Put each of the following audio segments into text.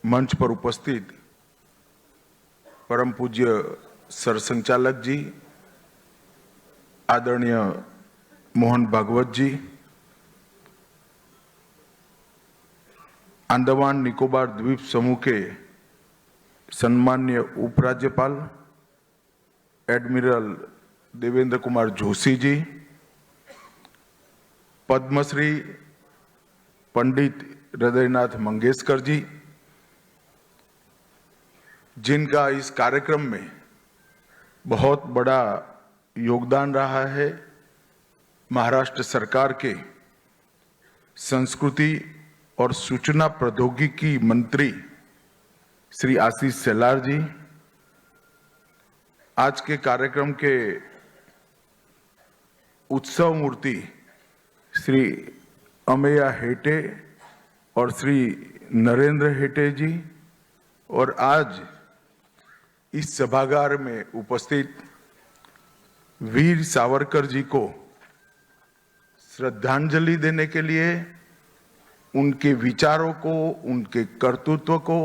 मंच पर उपस्थित परम पूज्य सरसंचालक जी, आदरणीय मोहन भागवत जी, अंडमान निकोबार द्वीप समूह के सम्मान्य उपराज्यपाल एडमिरल देवेंद्र कुमार जोशी जी, पद्मश्री पंडित हृदयनाथ मंगेशकर जी, जिनका इस कार्यक्रम में बहुत बड़ा योगदान रहा है, महाराष्ट्र सरकार के संस्कृति और सूचना प्रौद्योगिकी मंत्री श्री आशीष शेलार जी, आज के कार्यक्रम के उत्सव मूर्ति श्री अमेया हेटे और श्री नरेंद्र हेटे जी, और आज इस सभागार में उपस्थित वीर सावरकर जी को श्रद्धांजलि देने के लिए, उनके विचारों को, उनके कर्तृत्व को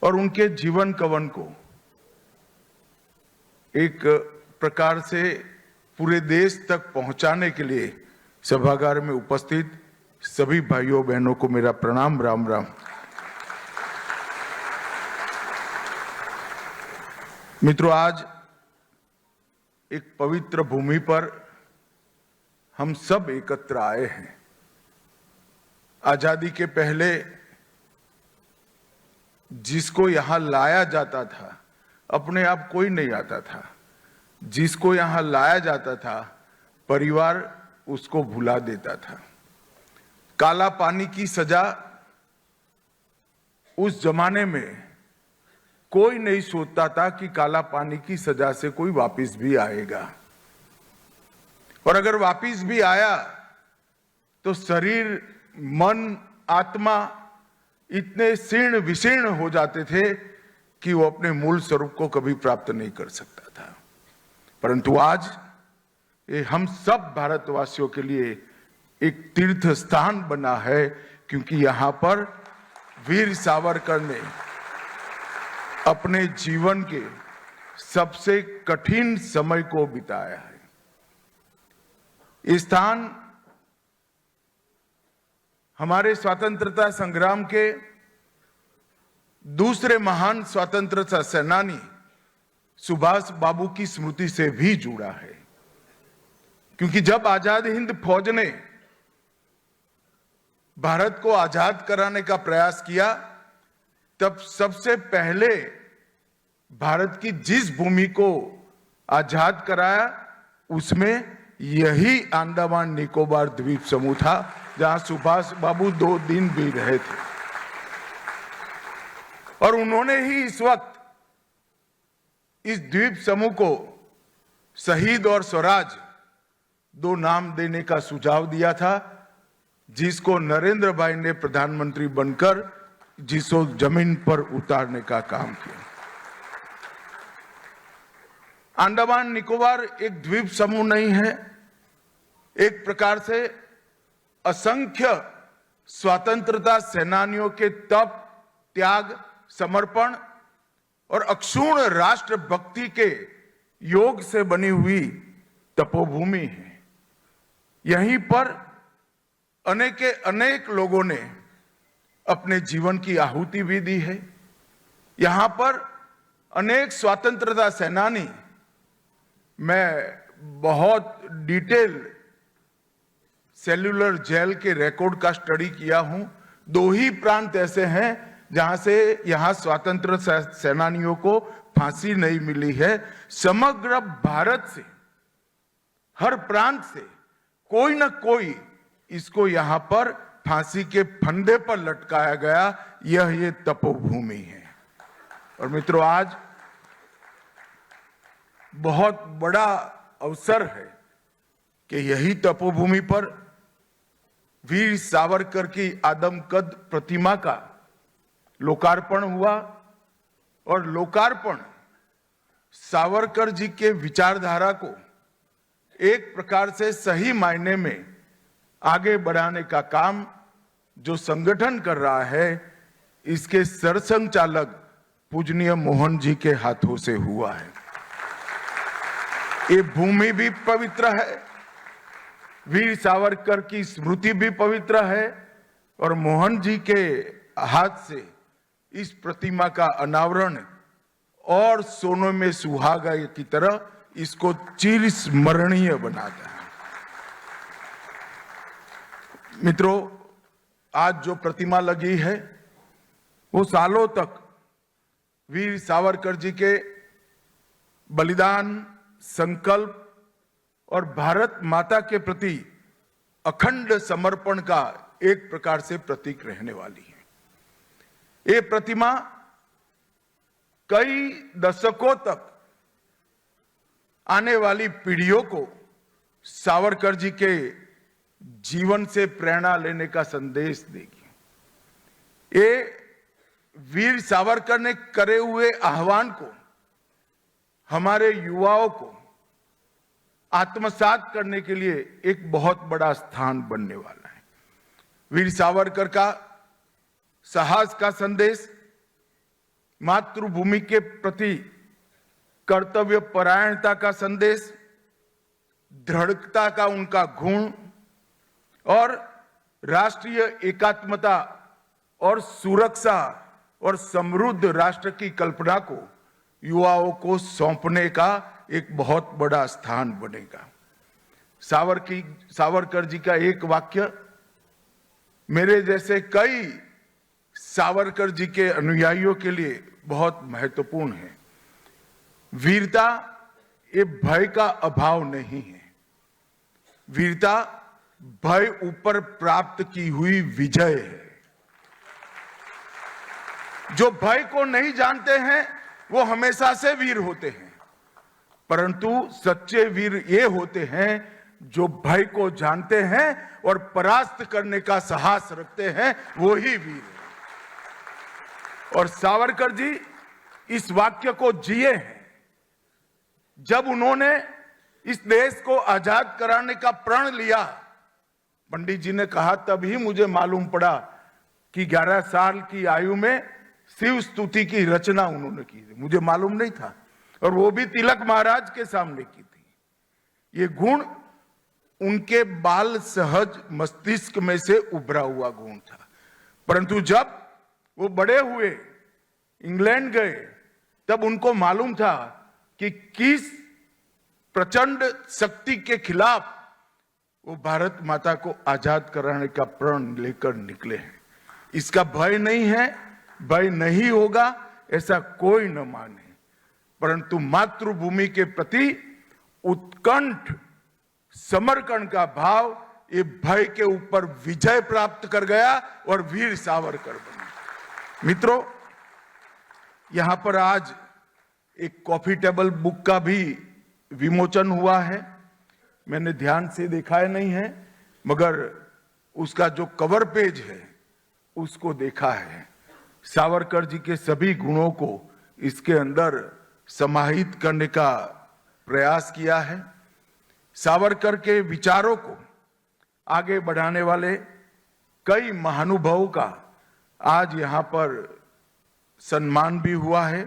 और उनके जीवन कवन को एक प्रकार से पूरे देश तक पहुंचाने के लिए सभागार में उपस्थित सभी भाइयों बहनों को मेरा प्रणाम, राम राम। मित्रों, आज एक पवित्र भूमि पर हम सब एकत्र आए हैं। आजादी के पहले जिसको यहां लाया जाता था, अपने आप कोई नहीं आता था। जिसको यहां लाया जाता था, परिवार उसको भुला देता था। काला पानी की सजा उस जमाने में कोई नहीं सोचता था कि काला पानी की सजा से कोई वापिस भी आएगा, और अगर वापिस भी आया तो शरीर, मन, आत्मा इतने शीर्ण विशीर्ण हो जाते थे कि वो अपने मूल स्वरूप को कभी प्राप्त नहीं कर सकता था। परंतु आज ये हम सब भारतवासियों के लिए एक तीर्थ स्थान बना है, क्योंकि यहां पर वीर सावरकर ने अपने जीवन के सबसे कठिन समय को बिताया है। ये स्थान हमारे स्वतंत्रता संग्राम के दूसरे महान स्वतंत्रता सेनानी सुभाष बाबू की स्मृति से भी जुड़ा है, क्योंकि जब आजाद हिंद फौज ने भारत को आजाद कराने का प्रयास किया, तब सबसे पहले भारत की जिस भूमि को आजाद कराया उसमें यही अंडमान निकोबार द्वीप समूह था, जहां सुभाष बाबू 2 दिन भी रहे थे। और उन्होंने ही इस वक्त इस द्वीप समूह को शहीद और स्वराज 2 नाम देने का सुझाव दिया था, जिसको नरेंद्र भाई ने प्रधानमंत्री बनकर जिसको जमीन पर उतारने का काम किया। अंडमान निकोबार एक द्वीप समूह नहीं है, एक प्रकार से असंख्य स्वतंत्रता सेनानियों के तप, त्याग, समर्पण और अक्षुण्ण राष्ट्र भक्ति के योग से बनी हुई तपोभूमि है। यहीं पर अनेक लोगों ने अपने जीवन की आहुति भी दी है। यहां पर अनेक स्वतंत्रता सेनानी, मैं बहुत डिटेल सेल्युलर जेल के रिकॉर्ड का स्टडी किया हूं। 2 ही प्रांत ऐसे हैं जहां से यहां स्वतंत्र सेनानियों को फांसी नहीं मिली है। समग्र भारत से, हर प्रांत से कोई ना कोई इसको यहां पर फांसी के फंदे पर लटकाया गया। ये तपोभूमि है। और मित्रों, आज बहुत बड़ा अवसर है कि यही तपोभूमि पर वीर सावरकर की आदमकद प्रतिमा का लोकार्पण हुआ, और लोकार्पण सावरकर जी के विचारधारा को एक प्रकार से सही मायने में आगे बढ़ाने का काम जो संगठन कर रहा है, इसके सरसंघचालक पूजनीय मोहन जी के हाथों से हुआ है। ये भूमि भी पवित्र है, वीर सावरकर की स्मृति भी पवित्र है और मोहन जी के हाथ से इस प्रतिमा का अनावरण और सोने में सुहागा की तरह इसको चिरस्मरणीय बनाता है। मित्रों, आज जो प्रतिमा लगी है वो सालों तक वीर सावरकर जी के बलिदान, संकल्प और भारत माता के प्रति अखंड समर्पण का एक प्रकार से प्रतीक रहने वाली है। ये प्रतिमा कई दशकों तक आने वाली पीढ़ियों को सावरकर जी के जीवन से प्रेरणा लेने का संदेश देगी। ये वीर सावरकर ने करे हुए आह्वान को हमारे युवाओं को आत्मसात करने के लिए एक बहुत बड़ा स्थान बनने वाला है। वीर सावरकर का साहस का संदेश, मातृभूमि के प्रति कर्तव्य परायणता का संदेश, दृढ़ता का उनका गुण और राष्ट्रीय एकात्मता और सुरक्षा और समृद्ध राष्ट्र की कल्पना को युवाओं को सौंपने का एक बहुत बड़ा स्थान बनेगा। सावरकर जी का एक वाक्य मेरे जैसे कई सावरकर जी के अनुयायियों के लिए बहुत महत्वपूर्ण है। वीरता ये भय का अभाव नहीं है, वीरता भय ऊपर प्राप्त की हुई विजय है। जो भय को नहीं जानते हैं वो हमेशा से वीर होते हैं, परंतु सच्चे वीर ये होते हैं जो भय को जानते हैं और परास्त करने का साहस रखते हैं, वो ही वीर है। और सावरकर जी इस वाक्य को जिए हैं। जब उन्होंने इस देश को आजाद कराने का प्रण लिया, पंडित जी ने कहा तभी मुझे मालूम पड़ा कि 11 साल की आयु में शिव स्तुति की रचना उन्होंने की थी। मुझे मालूम नहीं था, और वो भी तिलक महाराज के सामने की थी। ये गुण उनके बाल सहज मस्तिष्क में से उभरा हुआ गुण था, परंतु जब वो बड़े हुए, इंग्लैंड गए, तब उनको मालूम था कि किस प्रचंड शक्ति के खिलाफ वो भारत माता को आजाद कराने का प्रण लेकर निकले हैं। इसका भय नहीं है, भय नहीं होगा ऐसा कोई न माने, परंतु मातृभूमि के प्रति उत्कंठ समर्पण का भाव ये भय के ऊपर विजय प्राप्त कर गया और वीर सावरकर बने। मित्रों, यहां पर आज एक कॉफी टेबल बुक का भी विमोचन हुआ है। मैंने ध्यान से देखा है नहीं है, मगर उसका जो कवर पेज है उसको देखा है। सावरकर जी के सभी गुणों को इसके अंदर समाहित करने का प्रयास किया है। सावरकर के विचारों को आगे बढ़ाने वाले कई महानुभावों का आज यहां पर सम्मान भी हुआ है।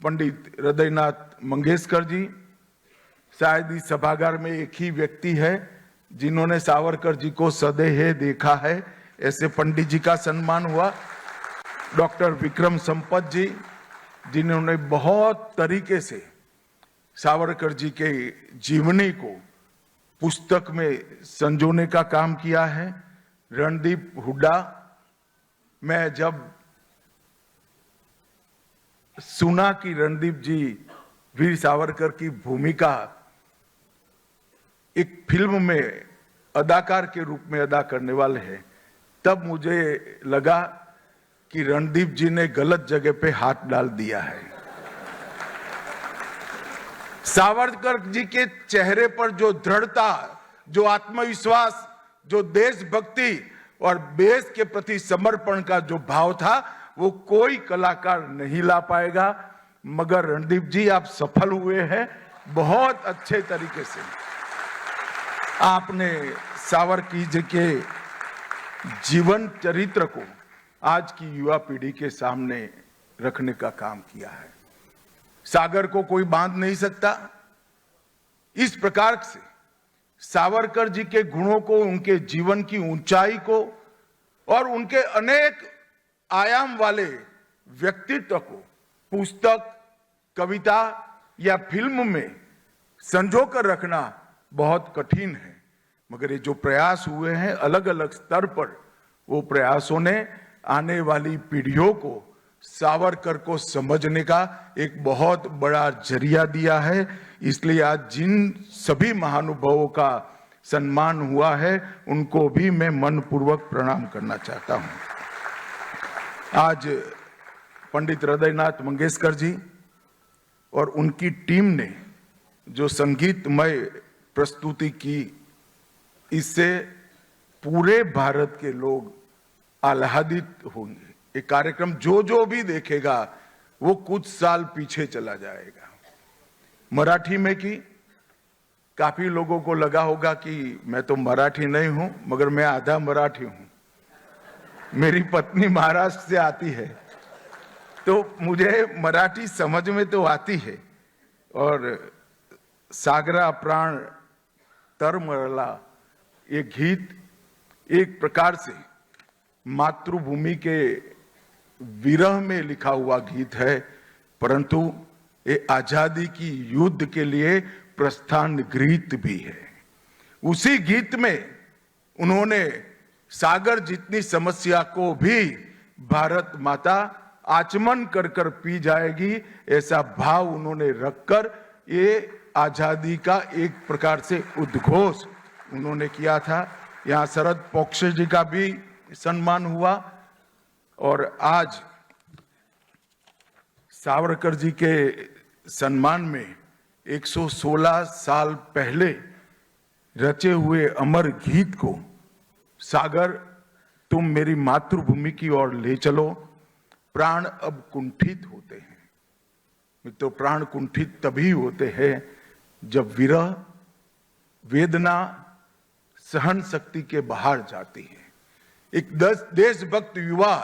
पंडित हृदयनाथ मंगेशकर जी शायद इस सभागार में एक ही व्यक्ति है जिन्होंने सावरकर जी को सदैव देखा है, ऐसे पंडित जी का सम्मान हुआ। डॉक्टर विक्रम संपत जी, जिन्होंने बहुत तरीके से सावरकर जी के जीवनी को पुस्तक में संजोने का काम किया है। रणदीप हुड्डा, मैं जब सुना कि रणदीप जी वीर सावरकर की भूमिका एक फिल्म में अदाकार के रूप में अदा करने वाले हैं, तब मुझे लगा कि रणदीप जी ने गलत जगह पे हाथ डाल दिया है। सावरकर जी के चेहरे पर जो दृढ़ता, जो आत्मविश्वास, जो देशभक्ति और देश के प्रति समर्पण का जो भाव था, वो कोई कलाकार नहीं ला पाएगा। मगर रणदीप जी आप सफल हुए हैं बहुत अच्छे तरीके से। आपने सावरकर जी के जीवन चरित्र को आज की युवा पीढ़ी के सामने रखने का काम किया है। सागर को कोई बांध नहीं सकता। इस प्रकार से सावरकर जी के गुणों को, उनके जीवन की ऊंचाई को और उनके अनेक आयाम वाले व्यक्तित्व को पुस्तक, कविता या फिल्म में संजोकर रखना बहुत कठिन है। मगर ये जो प्रयास हुए हैं अलग अलग स्तर पर, वो प्रयासों ने आने वाली पीढ़ियों को सावरकर को समझने का एक बहुत बड़ा जरिया दिया है। इसलिए आज जिन सभी महानुभावों का सम्मान हुआ है, उनको भी मैं मनपूर्वक प्रणाम करना चाहता हूं। आज पंडित हृदयनाथ मंगेशकर जी और उनकी टीम ने जो संगीतमय प्रस्तुति की, इससे पूरे भारत के लोग आह्लादित होंगे। ये कार्यक्रम जो भी देखेगा वो कुछ साल पीछे चला जाएगा। मराठी में की, काफी लोगों को लगा होगा कि मैं तो मराठी नहीं हूं, मगर मैं आधा मराठी हूं। मेरी पत्नी महाराष्ट्र से आती है, तो मुझे मराठी समझ में तो आती है। और सागरा प्राण तरमरला, ये गीत एक प्रकार से मातृभूमि के विरह में लिखा हुआ गीत है, परंतु ये आजादी की युद्ध के लिए प्रस्थान गीत भी है। उसी गीत में उन्होंने सागर जितनी समस्या को भी भारत माता आचमन कर कर पी जाएगी, ऐसा भाव उन्होंने रखकर ये आजादी का एक प्रकार से उद्घोष उन्होंने किया था। यहाँ शरद पोंक्षे जी का भी सम्मान हुआ और आज सावरकर जी के सम्मान में 116 साल पहले रचे हुए अमर गीत को, सागर तुम मेरी मातृभूमि की ओर ले चलो, प्राण अब कुंठित होते हैं। तो प्राण कुंठित तभी होते हैं जब विरह, वेदना, सहन शक्ति के बाहर जाती है। एक देशभक्त युवा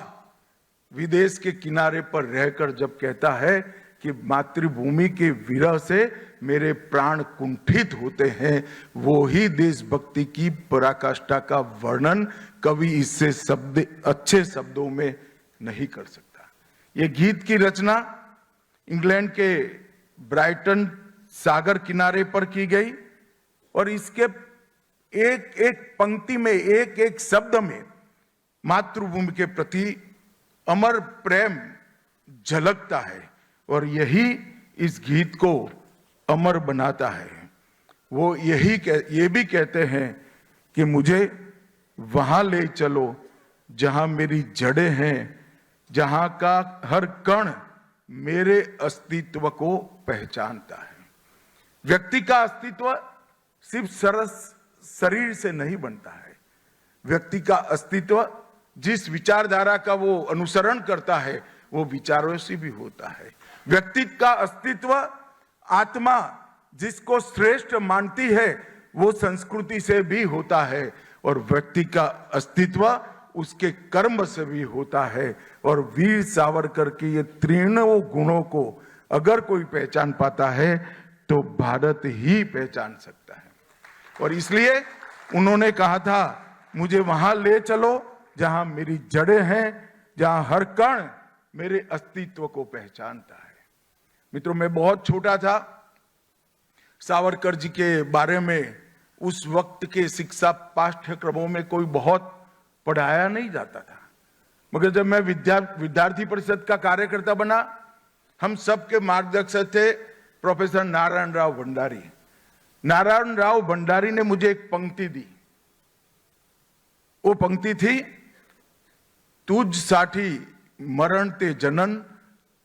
विदेश के किनारे पर रहकर जब कहता है कि मातृभूमि के विरह से मेरे प्राण कुंठित होते हैं, वो ही देशभक्ति की पराकाष्ठा का वर्णन कवि इससे अच्छे शब्दों में नहीं कर सकता। ये गीत की रचना इंग्लैंड के ब्राइटन सागर किनारे पर की गई और इसके एक एक पंक्ति में, एक एक शब्द में मातृभूमि के प्रति अमर प्रेम झलकता है और यही इस गीत को अमर बनाता है। वो ये भी कहते हैं कि मुझे वहां ले चलो जहां मेरी जड़ें हैं, जहां का हर कण मेरे अस्तित्व को पहचानता है। व्यक्ति का अस्तित्व सिर्फ शरीर से नहीं बनता है। व्यक्ति का अस्तित्व जिस विचारधारा का वो अनुसरण करता है, वो विचारों से भी होता है। व्यक्ति का अस्तित्व, आत्मा जिसको श्रेष्ठ मानती है, वो संस्कृति से भी होता है और व्यक्ति का अस्तित्व उसके कर्म से भी होता है। और वीर सावरकर के ये तीनों गुणों को अगर कोई पहचान पाता है तो भारत ही पहचान सकता है। और इसलिए उन्होंने कहा था, मुझे वहां ले चलो जहां मेरी जड़ें हैं, जहां हर कण मेरे अस्तित्व को पहचानता है। मित्रों, मैं बहुत छोटा था, सावरकर जी के बारे में उस वक्त के शिक्षा पाठ्यक्रमों में कोई बहुत पढ़ाया नहीं जाता था। मगर जब मैं विद्यार्थी परिषद का कार्यकर्ता बना, हम सबके मार्गदर्शक थे प्रोफेसर नारायण राव भंडारी। नारायण राव भंडारी ने मुझे एक पंक्ति दी। वो पंक्ति थी, तुझ साठी मरण ते जनन,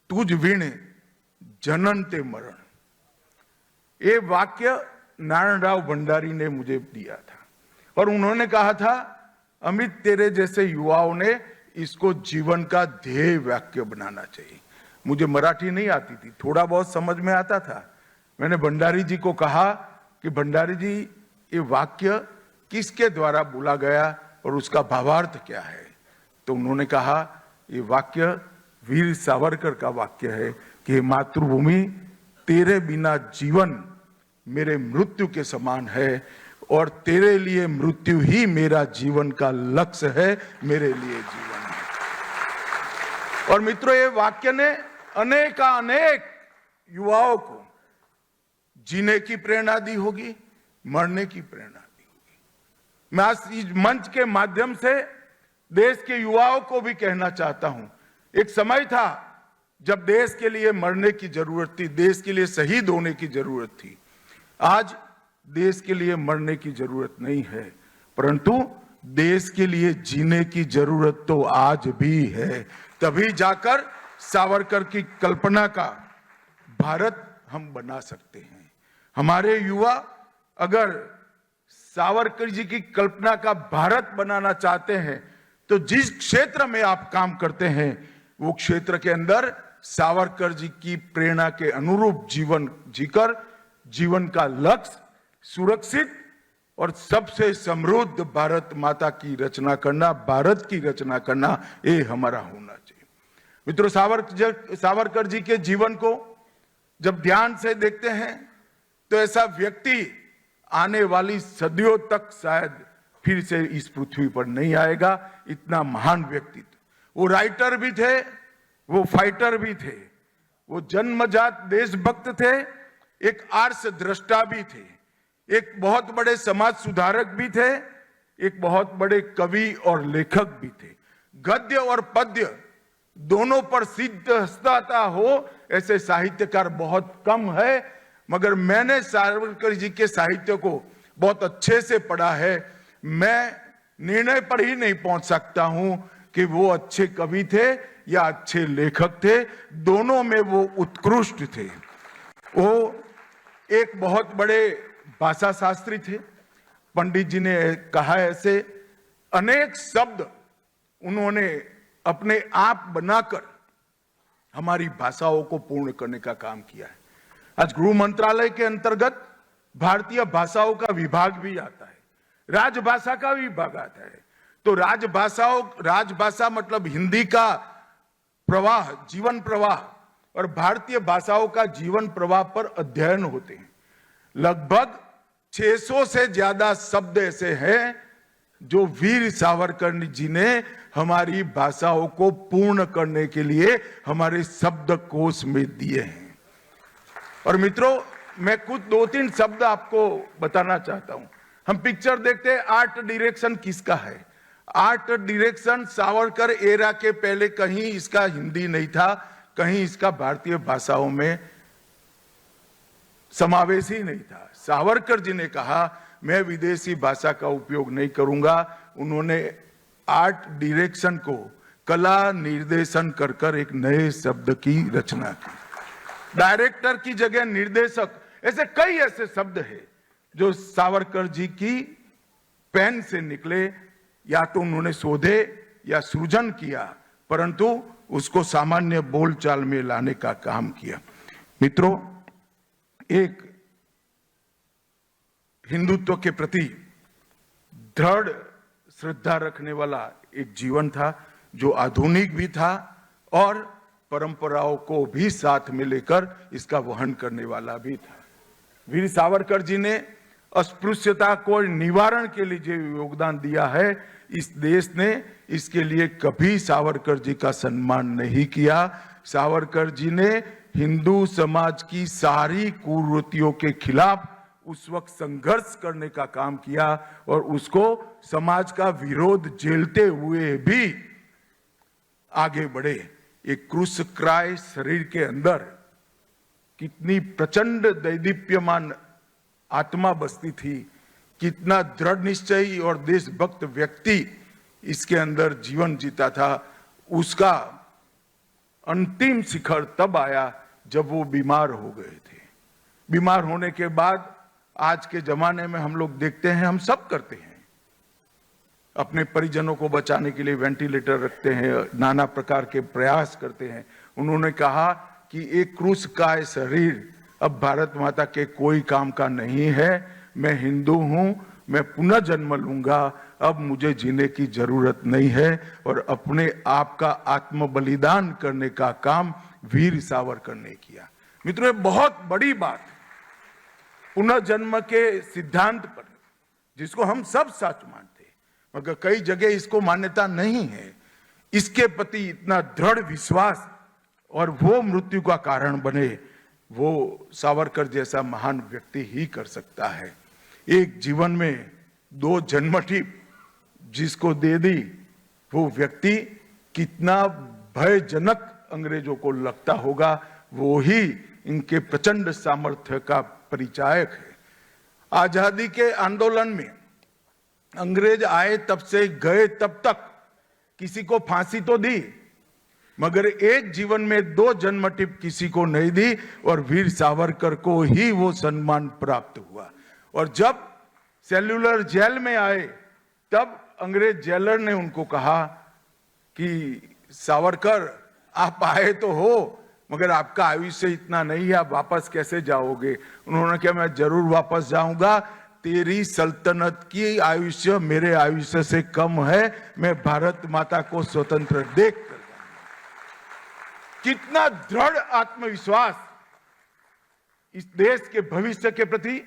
तुझ विण जनन ते मरण। ये वाक्य नारायण राव भंडारी ने मुझे दिया था और उन्होंने कहा था, अमित तेरे जैसे युवाओं ने इसको जीवन का ध्येय वाक्य बनाना चाहिए। मुझे मराठी नहीं आती थी, थोड़ा बहुत समझ में आता था। मैंने भंडारी जी को कहा कि भंडारी जी, ये वाक्य किसके द्वारा बोला गया और उसका भावार्थ क्या है? तो उन्होंने कहा ये वाक्य वीर सावरकर का वाक्य है कि मातृभूमि तेरे बिना जीवन मेरे मृत्यु के समान है और तेरे लिए मृत्यु ही मेरा जीवन का लक्ष्य है, मेरे लिए जीवन है। और मित्रों, ये वाक्य ने अनेक युवाओं को जीने की प्रेरणा दी होगी, मरने की प्रेरणा दी होगी। मैं आज इस मंच के माध्यम से देश के युवाओं को भी कहना चाहता हूं, एक समय था जब देश के लिए मरने की जरूरत थी, देश के लिए शहीद होने की जरूरत थी। आज देश के लिए मरने की जरूरत नहीं है, परंतु देश के लिए जीने की जरूरत तो आज भी है। तभी जाकर सावरकर की कल्पना का भारत हम बना सकते हैं। हमारे युवा अगर सावरकर जी की कल्पना का भारत बनाना चाहते हैं तो जिस क्षेत्र में आप काम करते हैं वो क्षेत्र के अंदर सावरकर जी की प्रेरणा के अनुरूप जीवन जीकर जीवन का लक्ष्य सुरक्षित और सबसे समृद्ध भारत माता की रचना करना, भारत की रचना करना, ये हमारा होना चाहिए। मित्रों, सावरकर जी के जीवन को जब ध्यान से देखते हैं तो ऐसा व्यक्ति आने वाली सदियों तक शायद फिर से इस पृथ्वी पर नहीं आएगा। इतना महान व्यक्तित्व, वो राइटर भी थे, वो फाइटर भी थे, वो जन्मजात देशभक्त थे, एक आर्ष दृष्टा भी थे, एक बहुत बड़े समाज सुधारक भी थे, एक बहुत बड़े कवि और लेखक भी थे। गद्य और पद्य दोनों पर सिद्ध हस्ता हो ऐसे साहित्यकार बहुत कम है, मगर मैंने सावरकर जी के साहित्य को बहुत अच्छे से पढ़ा है। मैं निर्णय पर ही नहीं पहुंच सकता हूं कि वो अच्छे कवि थे या अच्छे लेखक थे, दोनों में वो उत्कृष्ट थे। वो एक बहुत बड़े भाषा शास्त्री थे। पंडित जी ने कहा ऐसे अनेक शब्द उन्होंने अपने आप बनाकर हमारी भाषाओं को पूर्ण करने का काम किया है। आज गृह मंत्रालय के अंतर्गत भारतीय भाषाओं का विभाग भी आता है, राजभाषा का विभाग आता है। तो राजभाषा मतलब हिंदी का प्रवाह, जीवन प्रवाह, और भारतीय भाषाओं का जीवन प्रवाह पर अध्ययन होते हैं। लगभग 600 से ज्यादा शब्द ऐसे हैं जो वीर सावरकर जी ने हमारी भाषाओं को पूर्ण करने के लिए हमारे शब्दकोश में दिए हैं। और मित्रों, मैं कुछ 2-3 शब्द आपको बताना चाहता हूं। हम पिक्चर देखते हैं, आर्ट डायरेक्शन किसका है? आर्ट डायरेक्शन सावरकर एरा के पहले कहीं इसका हिंदी नहीं था, कहीं इसका भारतीय भाषाओं में समावेश ही नहीं था। सावरकर जी ने कहा मैं विदेशी भाषा का उपयोग नहीं करूंगा। उन्होंने आर्ट डायरेक्शन को कला निर्देशन कर कर एक नए शब्द की रचना की। डायरेक्टर की जगह निर्देशक, ऐसे कई ऐसे शब्द हैं जो सावरकर जी की पेन से निकले, या तो उन्होंने शोधे या सृजन किया, परंतु उसको सामान्य बोलचाल में लाने का काम किया। मित्रों, एक हिंदुत्व के प्रति दृढ़ श्रद्धा रखने वाला एक जीवन था, जो आधुनिक भी था और परंपराओं को भी साथ में लेकर इसका वहन करने वाला भी था। वीर सावरकर जी ने अस्पृश्यता को निवारण के लिए जो योगदान दिया है, इस देश ने इसके लिए कभी सावरकर जी का सम्मान नहीं किया। सावरकर जी ने हिंदू समाज की सारी कुरीतियों के खिलाफ उस वक्त संघर्ष करने का काम किया और उसको समाज का विरोध झेलते हुए भी आगे बढ़े। एक क्रूस क्राय शरीर के अंदर कितनी प्रचंड दैदीप्यमान आत्मा बसती थी, कितना दृढ़ निश्चयी और देशभक्त व्यक्ति इसके अंदर जीवन जीता था। उसका अंतिम शिखर तब आया जब वो बीमार हो गए थे। बीमार होने के बाद आज के जमाने में हम लोग देखते हैं, हम सब करते हैं, अपने परिजनों को बचाने के लिए वेंटिलेटर रखते हैं, नाना प्रकार के प्रयास करते हैं। उन्होंने कहा कि एक क्रूस का शरीर अब भारत माता के कोई काम का नहीं है। मैं हिंदू हूं, मैं पुनः जन्म लूंगा अब मुझे जीने की जरूरत नहीं है, और अपने आप का आत्म बलिदान करने का काम वीर सावरकर ने किया। मित्रों, ये बहुत बड़ी बात, पुनर्जन्म के सिद्धांत पर जिसको हम सब सच मानते हैं, मगर कई जगह इसको मान्यता नहीं है, इसके प्रति इतना दृढ़ विश्वास और वो मृत्यु का कारण बने, वो सावरकर जैसा महान व्यक्ति ही कर सकता है। एक जीवन में 2 जन्मठि जिसको दे दी, वो व्यक्ति कितना भयजनक अंग्रेजों को लगता होगा, वो ही इनके प्रचंड सामर्थ्य का परिचायक है। आजादी के आंदोलन में अंग्रेज आए तब से गए तब तक किसी को फांसी तो दी, मगर एक जीवन में 2 जन्मठिप किसी को नहीं दी, और वीर सावरकर को ही वो सम्मान प्राप्त हुआ। और जब सेल्युलर जेल में आए तब अंग्रेज जेलर ने उनको कहा कि सावरकर, आप आए तो हो, मगर आपका आयुष्य इतना नहीं है, आप वापस कैसे जाओगे? उन्होंने कहा, मैं जरूर वापस जाऊंगा, तेरी सल्तनत की आयुष्य मेरे आयुष्य से कम है, मैं भारत माता को स्वतंत्र देख कर जाऊंगा। कितना दृढ़ आत्मविश्वास इस देश के भविष्य के प्रति,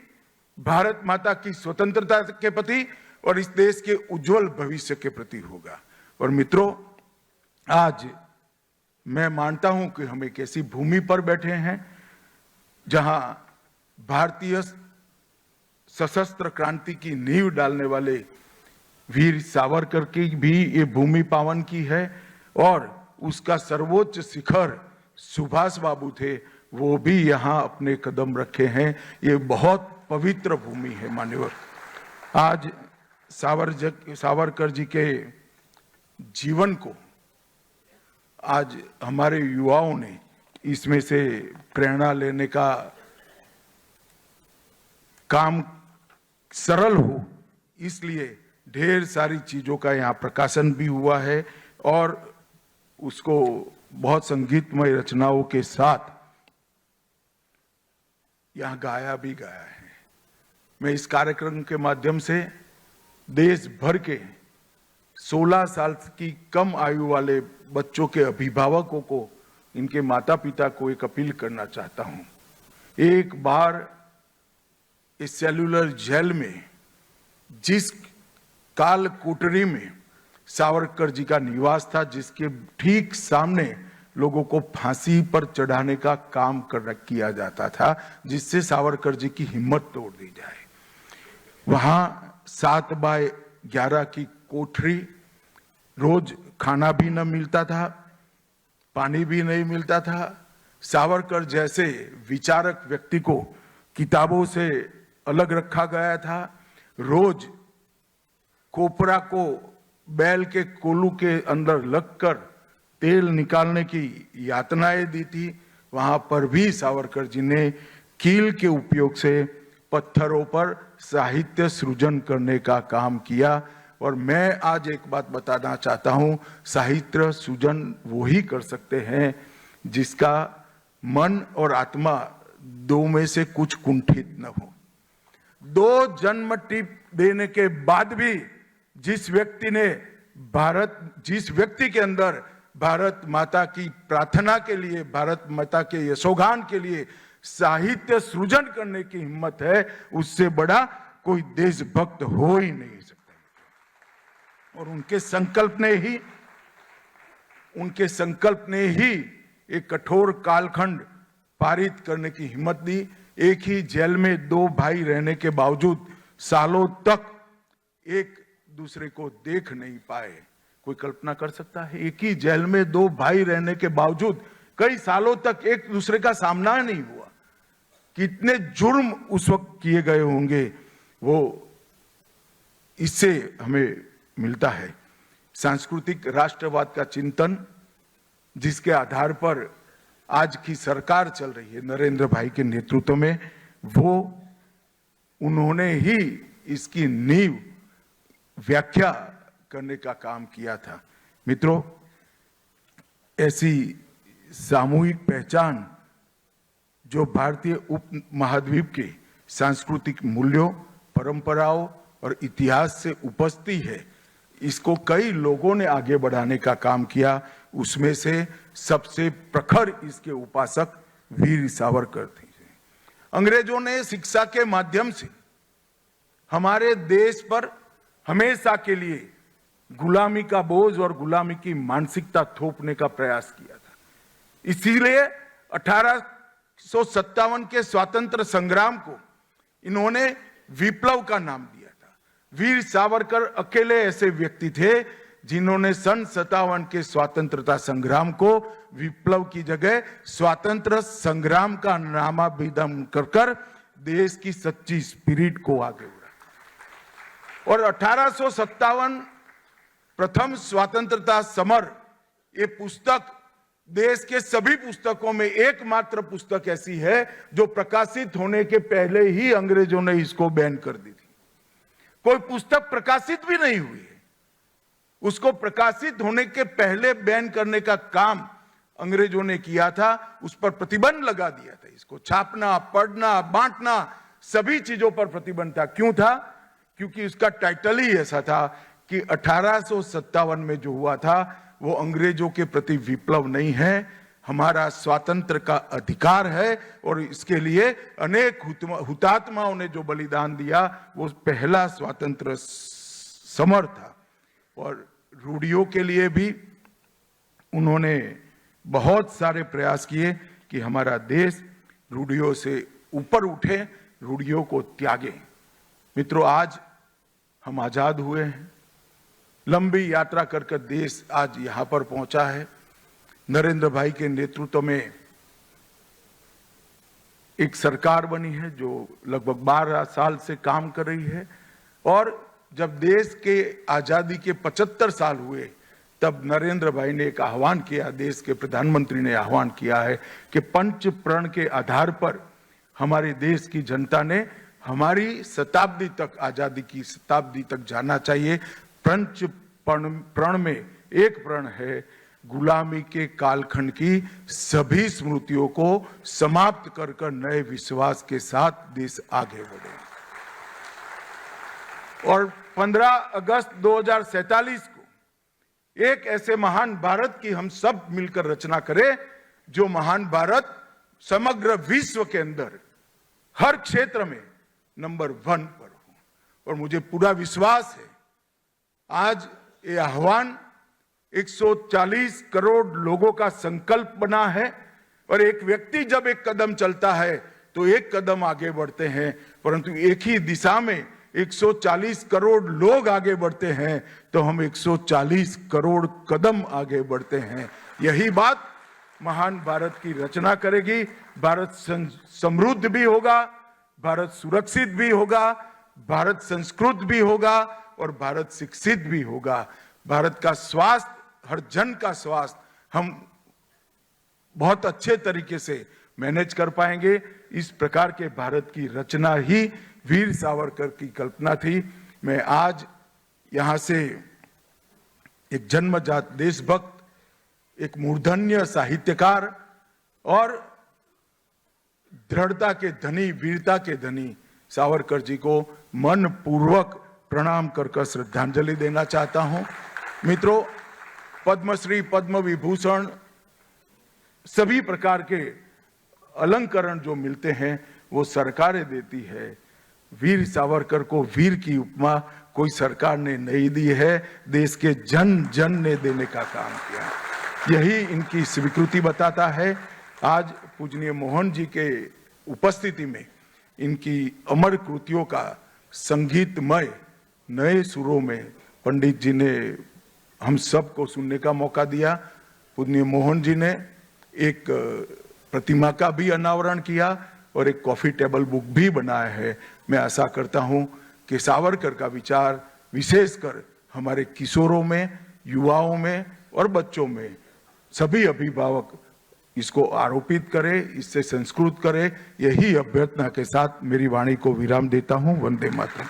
भारत माता की स्वतंत्रता के प्रति और इस देश के उज्जवल भविष्य के प्रति होगा। और मित्रों, आज मैं मानता हूं कि हम एक ऐसी भूमि पर बैठे हैं जहां भारतीय सशस्त्र क्रांति की नींव डालने वाले वीर सावरकर की भी ये भूमि पावन की है, और उसका सर्वोच्च शिखर सुभाष बाबू थे, वो भी यहां अपने कदम रखे हैं। ये बहुत पवित्र भूमि है मान्यवर। आज सावरकर जी के जीवन को आज हमारे युवाओं ने इसमें से प्रेरणा लेने का काम सरल हो, इसलिए ढेर सारी चीजों का यहाँ प्रकाशन भी हुआ है, और उसको बहुत संगीतमय रचनाओं के साथ यहाँ गाया भी गया है। मैं इस कार्यक्रम के माध्यम से देश भर के 16 साल की कम आयु वाले बच्चों के अभिभावकों को, इनके माता पिता को एक अपील करना चाहता हूं। एक बार इस सेल्युलर जेल में, जिस काल कोठरी में सावरकर जी का निवास था, जिसके ठीक सामने लोगों को फांसी पर चढ़ाने का काम किया जाता था, जिससे सावरकर जी की हिम्मत तोड़ दी जाए, वहां 7 बाय 11 की कोठरी, रोज खाना भी न मिलता था, पानी भी नहीं मिलता था। सावरकर जैसे विचारक व्यक्ति को किताबों से अलग रखा गया था। रोज कोपरा को बैल के कोलू के अंदर लगकर तेल निकालने की यातनाएं दी थी। वहां पर भी सावरकर जी ने कील के उपयोग से पत्थरों पर साहित्य सृजन करने का काम किया। और मैं आज एक बात बताना चाहता हूं, साहित्य सृजन वो ही कर सकते हैं जिसका मन और आत्मा दो में से कुछ कुंठित न हो। 2 जन्म टिप देने के बाद भी जिस व्यक्ति के अंदर भारत माता की प्रार्थना के लिए, भारत माता के यशोगान के लिए साहित्य सृजन करने की हिम्मत है, उससे बड़ा कोई देशभक्त हो ही नहीं सकता। और उनके संकल्प ने ही एक कठोर कालखंड पारित करने की हिम्मत दी। एक ही जेल में 2 भाई रहने के बावजूद सालों तक एक दूसरे को देख नहीं पाए। कोई कल्पना कर सकता है? एक ही जेल में 2 भाई रहने के बावजूद कई सालों तक एक दूसरे का सामना नहीं हुआ। कितने जुर्म उस वक्त किए गए होंगे, वो इससे हमें मिलता है। सांस्कृतिक राष्ट्रवाद का चिंतन, जिसके आधार पर आज की सरकार चल रही है नरेंद्र भाई के नेतृत्व में, वो उन्होंने ही इसकी नींव व्याख्या करने का काम किया था। मित्रों, ऐसी सामूहिक पहचान जो भारतीय उप महाद्वीप के सांस्कृतिक मूल्यों, परंपराओं और इतिहास से उपजती है, इसको कई लोगों ने आगे बढ़ाने का काम किया। उसमें से सबसे प्रखर इसके उपासक वीर सावरकर थे। अंग्रेजों ने शिक्षा के माध्यम से हमारे देश पर हमेशा के लिए गुलामी का बोझ और गुलामी की मानसिकता थोपने का प्रयास किया था। इसीलिए 1857 के स्वातंत्र संग्राम को इन्होंने विप्लव का नाम दिया था। वीर सावरकर अकेले ऐसे व्यक्ति थे जिन्होंने सन 57 के स्वतंत्रता संग्राम को विप्लव की जगह स्वतंत्र संग्राम का नामाभिधन कर देश की सच्ची स्पिरिट को आगे बढ़ाया। और 1857 प्रथम स्वतंत्रता समर, ये पुस्तक देश के सभी पुस्तकों में एकमात्र पुस्तक ऐसी है जो प्रकाशित होने के पहले ही अंग्रेजों ने इसको बैन कर दी थी। कोई पुस्तक प्रकाशित भी नहीं हुई है, उसको प्रकाशित होने के पहले बैन करने का काम अंग्रेजों ने किया था। उस पर प्रतिबंध लगा दिया था। इसको छापना, पढ़ना, बांटना, सभी चीजों पर प्रतिबंध था। क्यों था? क्योंकि उसका टाइटल ही ऐसा था कि 1857 में जो हुआ था वो अंग्रेजों के प्रति विप्लव नहीं है, हमारा स्वातंत्र का अधिकार है। और इसके लिए अनेक हुतात्माओं ने जो बलिदान दिया वो पहला स्वतंत्र समर था। और रूढ़ियों के लिए भी उन्होंने बहुत सारे प्रयास किए कि हमारा देश रूढ़ियों से ऊपर उठे, रूढ़ियों को त्यागे। मित्रों, आज हम आजाद हुए हैं, लंबी यात्रा कर देश आज यहां पर पहुंचा है। नरेंद्र भाई के नेतृत्व में एक सरकार बनी है जो लगभग 12 साल से काम कर रही है। और जब देश के आजादी के 75 साल हुए तब नरेंद्र भाई ने एक आह्वान किया, देश के प्रधानमंत्री ने आह्वान किया है कि पंच प्रण के आधार पर हमारे देश की जनता ने हमारी शताब्दी तक, आजादी की शताब्दी तक जाना चाहिए। पंच प्रण में एक प्रण है गुलामी के कालखंड की सभी स्मृतियों को समाप्त कर नए विश्वास के साथ देश आगे बढ़े। और 15 अगस्त 2047 को एक ऐसे महान भारत की हम सब मिलकर रचना करें जो महान भारत समग्र विश्व के अंदर हर क्षेत्र में नंबर 1 पर हो। और मुझे पूरा विश्वास है आज ये आह्वान 140 करोड़ लोगों का संकल्प बना है। और एक व्यक्ति जब एक कदम चलता है तो एक कदम आगे बढ़ते हैं, परंतु एक ही दिशा में 140 करोड़ लोग आगे बढ़ते हैं तो हम 140 करोड़ कदम आगे बढ़ते हैं। यही बात महान भारत की रचना करेगी। भारत समृद्ध भी होगा, भारत सुरक्षित भी होगा, भारत संस्कृत भी होगा और भारत शिक्षित भी होगा। भारत का स्वास्थ्य, हर जन का स्वास्थ्य हम बहुत अच्छे तरीके से मैनेज कर पाएंगे। इस प्रकार के भारत की रचना ही वीर सावरकर की कल्पना थी। मैं आज यहां से एक जन्मजात देशभक्त, एक मूर्धन्य साहित्यकार और दृढ़ता के धनी, वीरता के धनी सावरकर जी को मन पूर्वक प्रणाम कर श्रद्धांजलि देना चाहता हूं। मित्रों, पद्मश्री, पद्म विभूषण, सभी प्रकार के अलंकरण जो मिलते हैं वो सरकारें देती है। वीर सावरकर को वीर की उपमा कोई सरकार ने नहीं दी है, देश के जन जन ने देने का काम किया। यही इनकी स्वीकृति बताता है। आज पूजनीय मोहन जी के उपस्थिति में इनकी अमर कृतियों का संगीतमय नए सुरों में पंडित जी ने हम सबको सुनने का मौका दिया। पूजनीय मोहन जी ने एक प्रतिमा का भी अनावरण किया और एक कॉफी टेबल बुक भी बनाया है। मैं आशा करता हूं कि सावरकर का विचार विशेषकर हमारे किशोरों में, युवाओं में और बच्चों में सभी अभिभावक इसको आरोपित करें, इससे संस्कृत करें। यही अभ्यर्थना के साथ मेरी वाणी को विराम देता हूं। वंदे मातरम।